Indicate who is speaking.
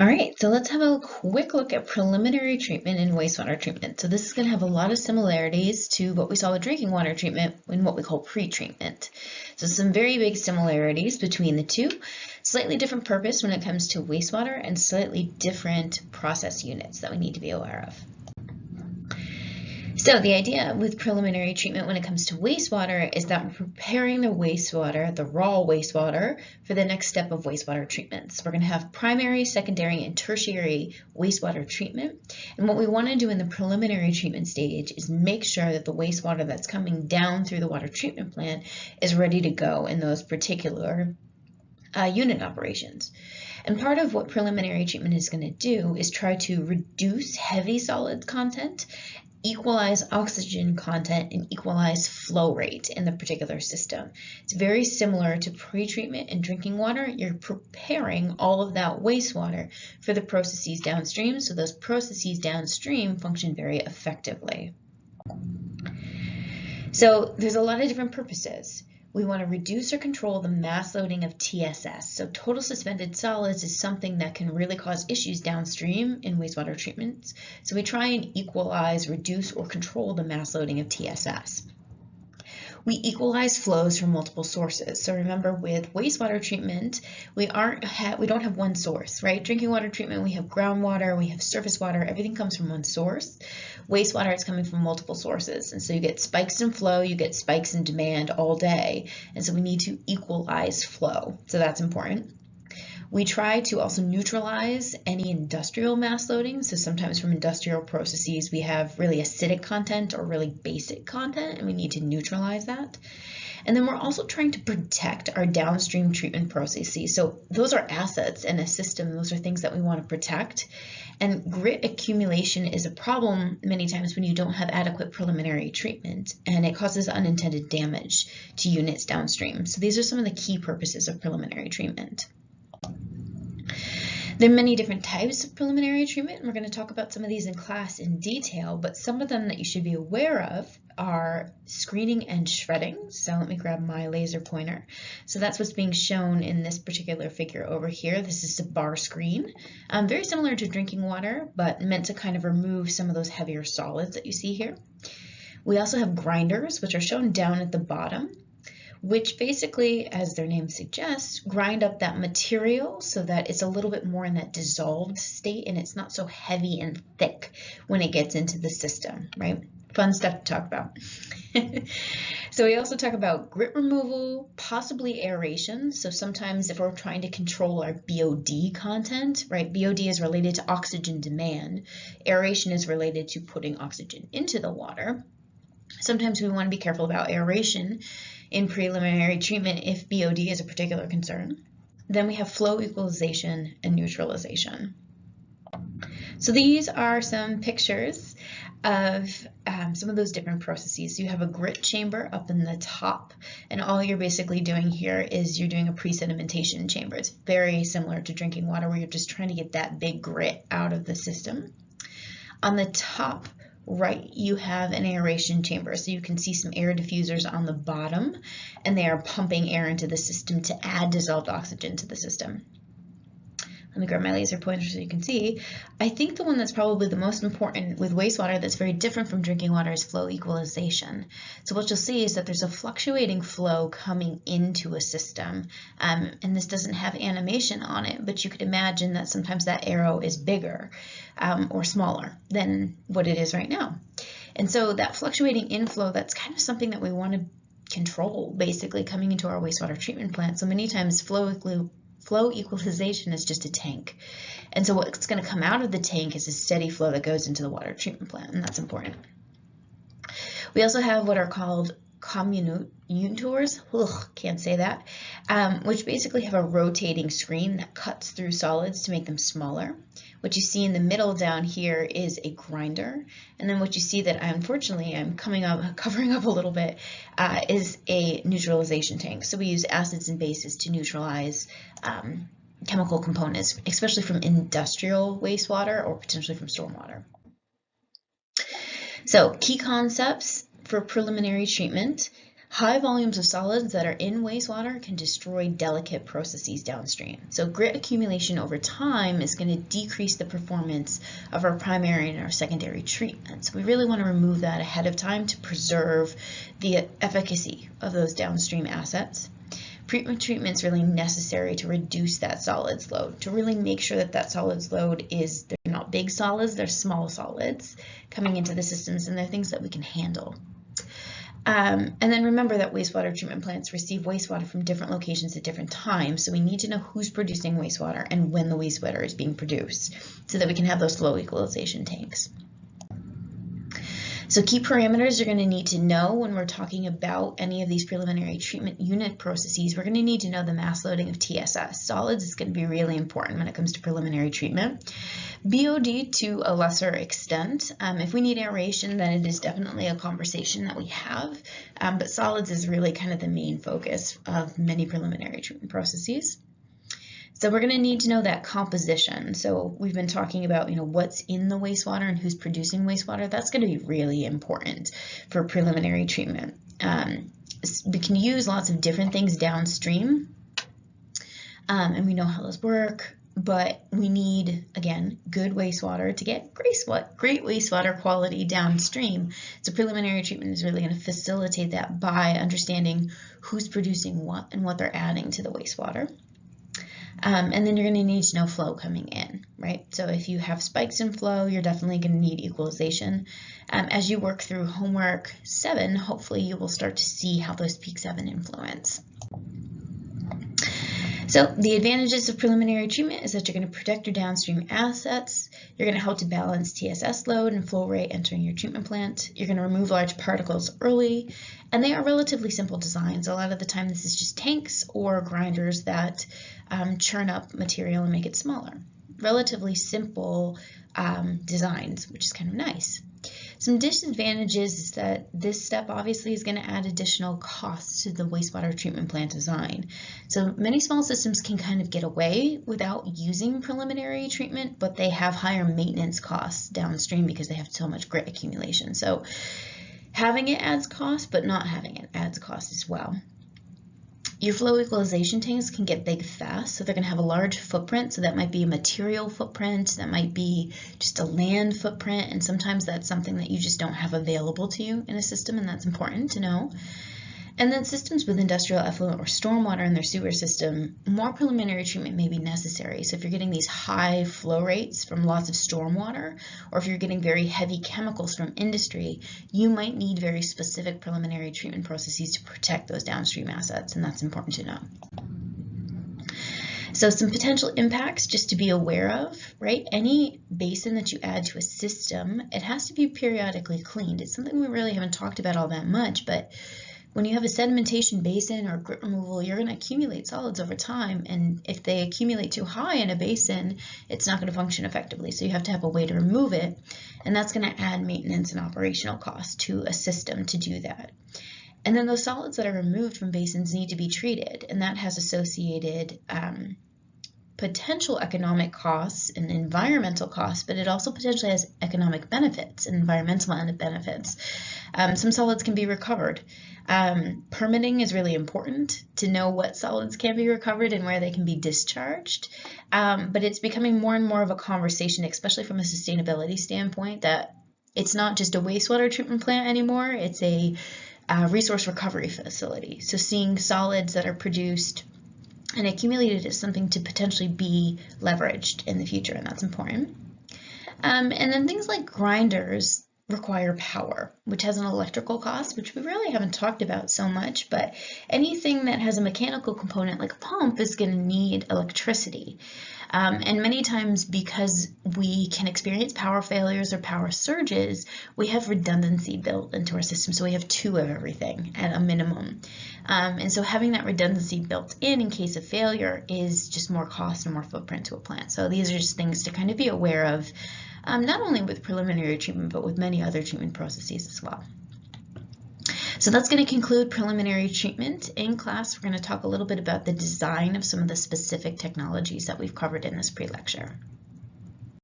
Speaker 1: All right, so let's have a quick look at preliminary treatment and wastewater treatment. So this is going to have a lot of similarities to what we saw with drinking water treatment in what we call pre-treatment. So some very big similarities between the two, slightly different purpose when it comes to wastewater and slightly different process units that we need to be aware of. So the idea with preliminary treatment when it comes to wastewater is that we're preparing the wastewater, the raw wastewater, for the next step of wastewater treatment. So we're going to have primary, secondary, and tertiary wastewater treatment. And what we want to do in the preliminary treatment stage is make sure that the wastewater that's coming down through the water treatment plant is ready to go in those particular unit operations. And part of what preliminary treatment is going to do is try to reduce heavy solid content, equalize oxygen content, and equalize flow rate in the particular system. It's very similar to pre-treatment and drinking water. You're preparing all of that wastewater for the processes downstream, so those processes downstream function very effectively. So there's a lot of different purposes. We want to reduce or control the mass loading of TSS. So total suspended solids is something that can really cause issues downstream in wastewater treatments. So we try and equalize, reduce, or control the mass loading of TSS. We equalize flows from multiple sources. So remember, with wastewater treatment, we don't have one source, right? Drinking water treatment, we have groundwater, we have surface water, everything comes from one source. Wastewater is coming from multiple sources, and so you get spikes in flow, you get spikes in demand all day, and so we need to equalize flow, so that's important. We try to also neutralize any industrial mass loading. So sometimes from industrial processes, we have really acidic content or really basic content, and we need to neutralize that. And then we're also trying to protect our downstream treatment processes. So those are assets in a system. Those are things that we want to protect. And grit accumulation is a problem many times when you don't have adequate preliminary treatment, and it causes unintended damage to units downstream. So these are some of the key purposes of preliminary treatment. There are many different types of preliminary treatment, and we're going to talk about some of these in class in detail, but some of them that you should be aware of are screening and shredding. So let me grab my laser pointer. So that's what's being shown in this particular figure over here. This is a bar screen, very similar to drinking water, but meant to kind of remove some of those heavier solids that you see here. We also have grinders, which are shown down at the bottom, which basically, as their name suggests, grind up that material so that it's a little bit more in that dissolved state and it's not so heavy and thick when it gets into the system, right? Fun stuff to talk about. So we also talk about grit removal, possibly aeration. So sometimes if we're trying to control our BOD content, right? BOD is related to oxygen demand. Aeration is related to putting oxygen into the water. Sometimes we want to be careful about aeration in preliminary treatment if BOD is a particular concern. Then we have flow equalization and neutralization. So these are some pictures of some of those different processes. So you have a grit chamber up in the top, and all you're basically doing here is you're doing a pre-sedimentation chamber. It's very similar to drinking water where you're just trying to get that big grit out of the system. On the top right, you have an aeration chamber. So you can see some air diffusers on the bottom, and they are pumping air into the system to add dissolved oxygen to the system. Let me grab my laser pointer so you can see. I think the one that's probably the most important with wastewater that's very different from drinking water is flow equalization. So what you'll see is that there's a fluctuating flow coming into a system, and this doesn't have animation on it, but you could imagine that sometimes that arrow is bigger or smaller than what it is right now. And so that fluctuating inflow, that's kind of something that we want to control basically coming into our wastewater treatment plant. So many times flow equalization is just a tank. And so what's going to come out of the tank is a steady flow that goes into the water treatment plant, and that's important. We also have what are called commutators, can't say that, which basically have a rotating screen that cuts through solids to make them smaller. What you see in the middle down here is a grinder, and then what you see that unfortunately I'm covering up a little bit is a neutralization tank. So we use acids and bases to neutralize chemical components, especially from industrial wastewater or potentially from stormwater. So key concepts for preliminary treatment. High volumes of solids that are in wastewater can destroy delicate processes downstream. So grit accumulation over time is going to decrease the performance of our primary and our secondary treatments. We really want to remove that ahead of time to preserve the efficacy of those downstream assets. Pre-treatment is really necessary to reduce that solids load, to really make sure that that solids load is, they're not big solids, they're small solids coming into the systems, and they're things that we can handle. And then remember that wastewater treatment plants receive wastewater from different locations at different times, so we need to know who's producing wastewater and when the wastewater is being produced so that we can have those flow equalization tanks. So key parameters you're going to need to know when we're talking about any of these preliminary treatment unit processes. We're going to need to know the mass loading of TSS. Solids is going to be really important when it comes to preliminary treatment. BOD to a lesser extent. If we need aeration, then it is definitely a conversation that we have, but solids is really kind of the main focus of many preliminary treatment processes. So we're going to need to know that composition. So we've been talking about, what's in the wastewater and who's producing wastewater. That's going to be really important for preliminary treatment. We can use lots of different things downstream, and we know how those work, but we need, again, good wastewater to get great wastewater quality downstream. So preliminary treatment is really going to facilitate that by understanding who's producing what and what they're adding to the wastewater. And then you're going to need to know flow coming in, right? So if you have spikes in flow, you're definitely going to need equalization. As you work through homework 7, hopefully you will start to see how those peaks have an influence. So the advantages of preliminary treatment is that you're going to protect your downstream assets. You're going to help to balance TSS load and flow rate entering your treatment plant. You're going to remove large particles early, and they are relatively simple designs. A lot of the time this is just tanks or grinders that churn up material and make it smaller. Relatively simple designs, which is kind of nice. Some disadvantages is that this step obviously is going to add additional costs to the wastewater treatment plant design. So many small systems can kind of get away without using preliminary treatment, but they have higher maintenance costs downstream because they have so much grit accumulation. So having it adds cost, but not having it adds cost as well. Your flow equalization tanks can get big fast, so they're going to have a large footprint. So that might be a material footprint, that might be just a land footprint, and sometimes that's something that you just don't have available to you in a system, and that's important to know. And then systems with industrial effluent or stormwater in their sewer system, more preliminary treatment may be necessary. So if you're getting these high flow rates from lots of stormwater, or if you're getting very heavy chemicals from industry, you might need very specific preliminary treatment processes to protect those downstream assets, and that's important to know. So some potential impacts just to be aware of, right? Any basin that you add to a system, it has to be periodically cleaned. It's something we really haven't talked about all that much, but when you have a sedimentation basin or grit removal, you're going to accumulate solids over time, and if they accumulate too high in a basin, it's not going to function effectively. So you have to have a way to remove it, and that's going to add maintenance and operational costs to a system to do that. And then those solids that are removed from basins need to be treated, and that has associated potential economic costs and environmental costs, but it also potentially has economic benefits and environmental benefits. Some solids can be recovered. Permitting is really important to know what solids can be recovered and where they can be discharged, but it's becoming more and more of a conversation, especially from a sustainability standpoint, that it's not just a wastewater treatment plant anymore, it's a resource recovery facility. So seeing solids that are produced and accumulated is something to potentially be leveraged in the future, and that's important. And then things like grinders require power, which has an electrical cost, which we really haven't talked about so much, but anything that has a mechanical component like a pump is going to need electricity. And many times, because we can experience power failures or power surges, we have redundancy built into our system. So we have 2 of everything at a minimum. And so having that redundancy built in case of failure is just more cost and more footprint to a plant. So these are just things to kind of be aware of, not only with preliminary treatment, but with many other treatment processes as well. So that's going to conclude preliminary treatment. In class, we're going to talk a little bit about the design of some of the specific technologies that we've covered in this pre-lecture.